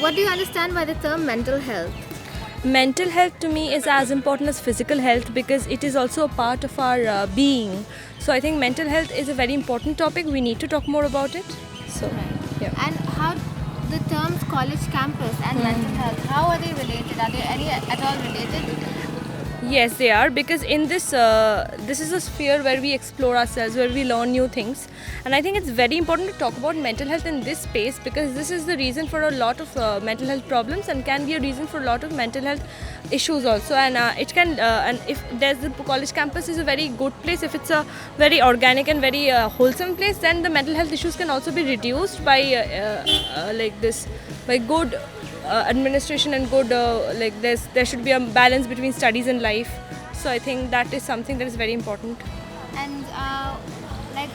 What do you understand by the term mental health? Mental health to me is as important as physical health because it is also a part of our being. So I think mental health is a very important topic. We need to talk more about it. So, yeah. And how the terms college campus and mental health, how are they related? Are they any at all related? Yes, they are, because in this is a sphere where we explore ourselves, where we learn new things, and I think it's very important to talk about mental health in this space because this is the reason for a lot of mental health problems and can be a reason for a lot of mental health issues also. And it can and if there's the college campus is a very good place, if it's a very organic and very wholesome place, then the mental health issues can also be reduced by like this by good administration and good there should be a balance between studies and life. So I think that is something that is very important. And like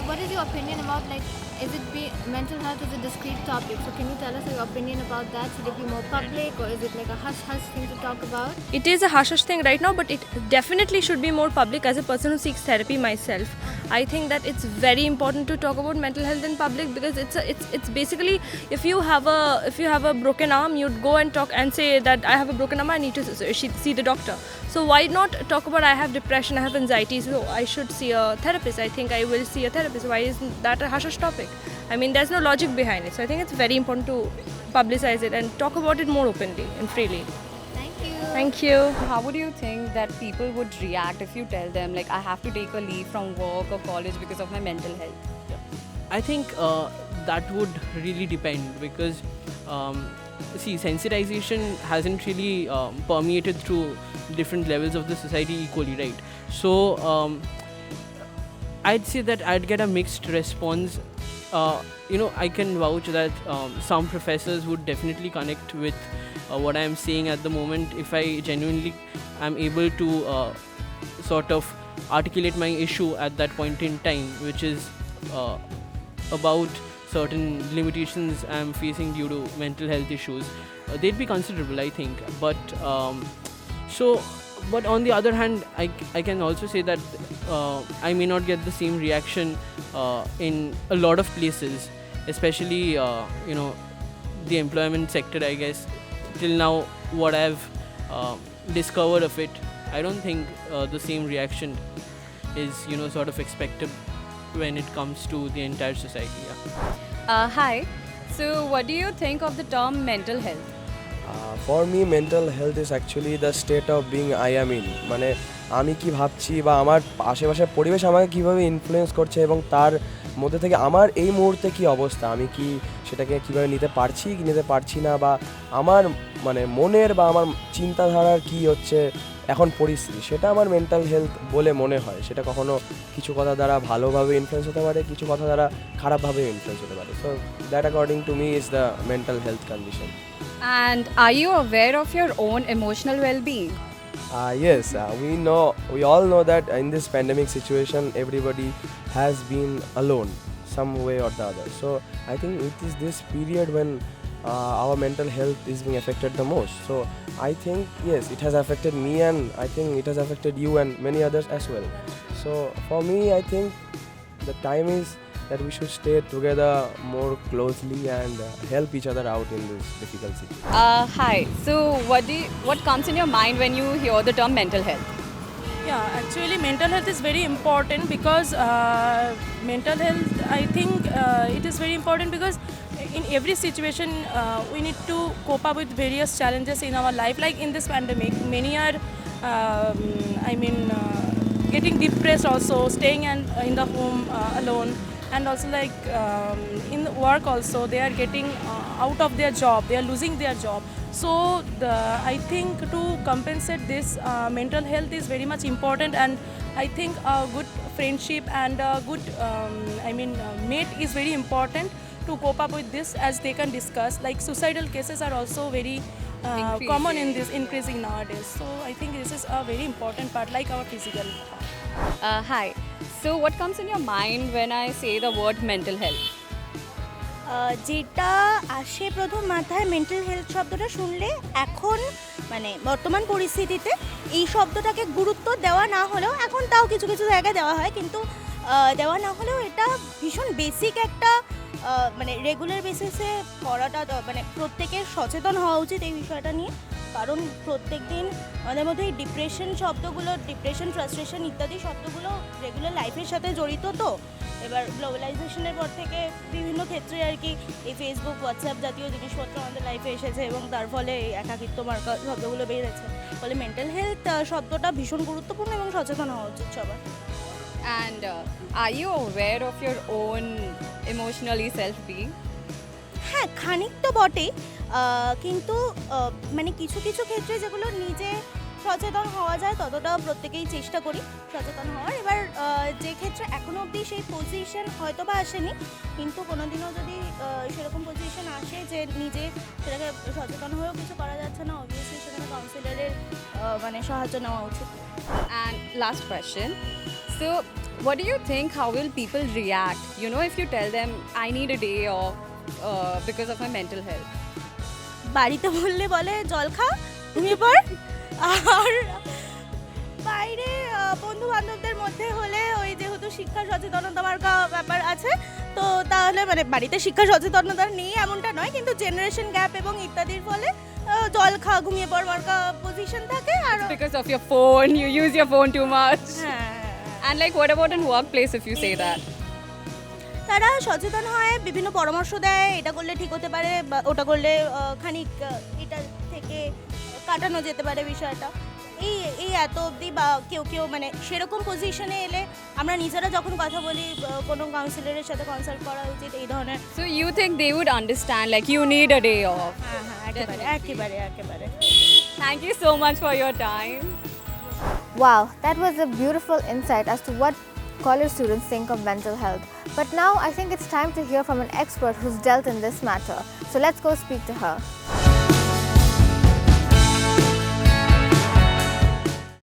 what is your opinion about, like, is it be mental health is a discrete topic, so can you tell us your opinion about that? Should it be more public or is it like a hush thing to talk about? It is a hush thing right now, but it definitely should be more public. As a person who seeks therapy myself, I think that it's very important to talk about mental health in public because it's basically if you have a broken arm, you'd go and talk and say that I have a broken arm, I need to see the doctor. So why not talk about I have depression, I have anxiety, so I should see a therapist. I think I will see a therapist. Why isn't that a hush topic? I mean, there's no logic behind it. So I think it's very important to publicize it and talk about it more openly and freely. Thank you. Thank you. How would you think that people would react if you tell them like I have to take a leave from work or college because of my mental health? I think that would really depend because see, sensitization hasn't really permeated through different levels of the society equally, right? So I'd say that I'd get a mixed response. I can vouch that some professors would definitely connect with what I'm saying at the moment if I genuinely am able to sort of articulate my issue at that point in time, which is about certain limitations I'm facing due to mental health issues. They'd be considerable, I think. But but on the other hand, I can also say that I may not get the same reaction in a lot of places, especially the employment sector. I guess till now, what I've discovered of it, I don't think the same reaction is sort of expected when it comes to the entire society. Yeah. Hi. So what do you think of the term mental health? For me, mental health is actually the state of being I am in. মানে আমি কি ভাবছি বা আমার আশেপাশের পরিবেশ আমাকে কীভাবে ইনফ্লুয়েন্স করছে এবং তার মধ্যে থেকে আমার এই মুহূর্তে কি অবস্থা, আমি কি সেটাকে কীভাবে নিতে পারছি কি নিতে পারছি না, বা আমার মানে মনের বা আমার চিন্তাধারার কি হচ্ছে এখন পরিস্থিতি, সেটা আমার মেন্টাল হেলথ বলে মনে হয়। সেটা কখনো কিছু কথা দ্বারা ভালোভাবে ইনফ্লুয়েন্স হতে পারে, কিছু কথা দ্বারা খারাপভাবে ইনফ্লুয়েন্স হতে পারে। So that according to me is the mental health condition. And are you aware of your own emotional well-being? Yes, we all know that in this pandemic situation, everybody has been alone some way or the other. So I think it is this period when our mental health is being affected the most. So I think, yes, it has affected me and I think it has affected you and many others as well. So for me, I think the time is that we should stay together more closely and help each other out in this difficult situation. Hi. So what comes in your mind when you hear the term mental health? Yeah, actually mental health is very important because mental health, I think it is very important because in every situation we need to cope up with various challenges in our life. Like in this pandemic, many are getting depressed also, staying in the home alone, and also like in the work also they are getting out of their job, they are losing their job. So I think to compensate this, mental health is very much important, and I think a good friendship and a good mate is very important to cope up with this, as they can discuss. Like suicidal cases are also very common in this, increasing nowadays. So I think this is a very important part, like our physical part. Hi. So what comes in your mind when I say the word mental health? যেটা আসে প্রথম মাথায় mental health শব্দটা শুনলে এখন মানে বর্তমান পরিস্থিতিতে এই শব্দটাকে গুরুত্ব দেওয়া না হলেও, এখন তাও কিছু কিছু জায়গায় দেওয়া হয়, কিন্তু দেওয়া না হলেও এটা ভীষণ বেসিক একটা মানে রেগুলার বেসিসে পড়াটা মানে প্রত্যেকের সচেতন হওয়া উচিত এই বিষয়টা নিয়ে, কারণ প্রত্যেক দিন আমাদের মধ্যে এই ডিপ্রেশন শব্দগুলো, ডিপ্রেশন, ফ্রাস্ট্রেশন ইত্যাদি শব্দগুলো রেগুলার লাইফের সাথে জড়িত। তো এবার গ্লোবালাইজেশনের পর থেকে বিভিন্ন ক্ষেত্রে আর কি এই ফেসবুক, হোয়াটসঅ্যাপ জাতীয় জিনিসপত্র আমাদের লাইফে এসেছে এবং তার ফলে এই একাকিত্ব মার্কা শব্দগুলো বেড়েছে। ফলে মেন্টাল হেলথ শব্দটা ভীষণ গুরুত্বপূর্ণ এবং সচেতন হওয়া উচিত সবার। And are you aware of your own emotionally self-being? হ্যাঁ, খানিক তো বটেই, কিন্তু মানে কিছু কিছু ক্ষেত্রে যেগুলো নিজে সচেতন হওয়া যায় ততটা প্রত্যেকেই চেষ্টা করি সচেতন হওয়ার। এবার যে ক্ষেত্রে এখনো অবধি সেই পজিশন হয়তো বা আসেনি, কিন্তু কোনোদিনও যদি সেরকম পজিশন আসে যে নিজে সেটাকে সচেতন হয়েও কিছু করা যাচ্ছে না, অবভিয়াসলি সেখানে কাউন্সিলরের মানে সাহায্য নেওয়া উচিত। And last question. So, what do you think? How will people react? You know, if you tell them, I need a day off because of my mental health. বাড়িতে বললে বলে জল খা, ঘুমিয়ে পড়। আর বাইরে বন্ধু বান্ধবদের মধ্যে হলে ওই যেহেতু শিক্ষা সচেতনতার ব্যাপার আছে, তো তাহলে মানে বাড়িতে শিক্ষা সচেতনতা নেই এমনটা নয়, কিন্তু জেনারেশন গ্যাপ এবং ইত্যাদির ফলে জল খা, ঘুমিয়ে পড় মার্কা পজিশন থাকে। আর It's because of your phone, you use your phone too much. হ্যাঁ, And like, what about in workplace if you say that? তারা সচেতন হয়, বিভিন্ন পরামর্শ দেয়, এটা করলে ঠিক হতে পারে বা ওটা করলে খানিক এটা থেকে কাটানো যেতে পারে বিষয়টা। এই এই এত অবধি বা কেউ কেউ মানে সেরকম পজিশনে এলে আমরা নিজেরা যখন কথা বলি কোনো কাউন্সিলরের সাথে কনসাল্ট করা উচিত এই ধরনের। So you think they would understand, like you need a day off? হ্যাঁ হ্যাঁ, একেবারে একেবারে একেবারে। Thank you so much for your time. Wow, that was a beautiful insight as to what college students think of mental health. But now I think it's time to hear from an expert who's dealt in this matter. So let's go speak to her.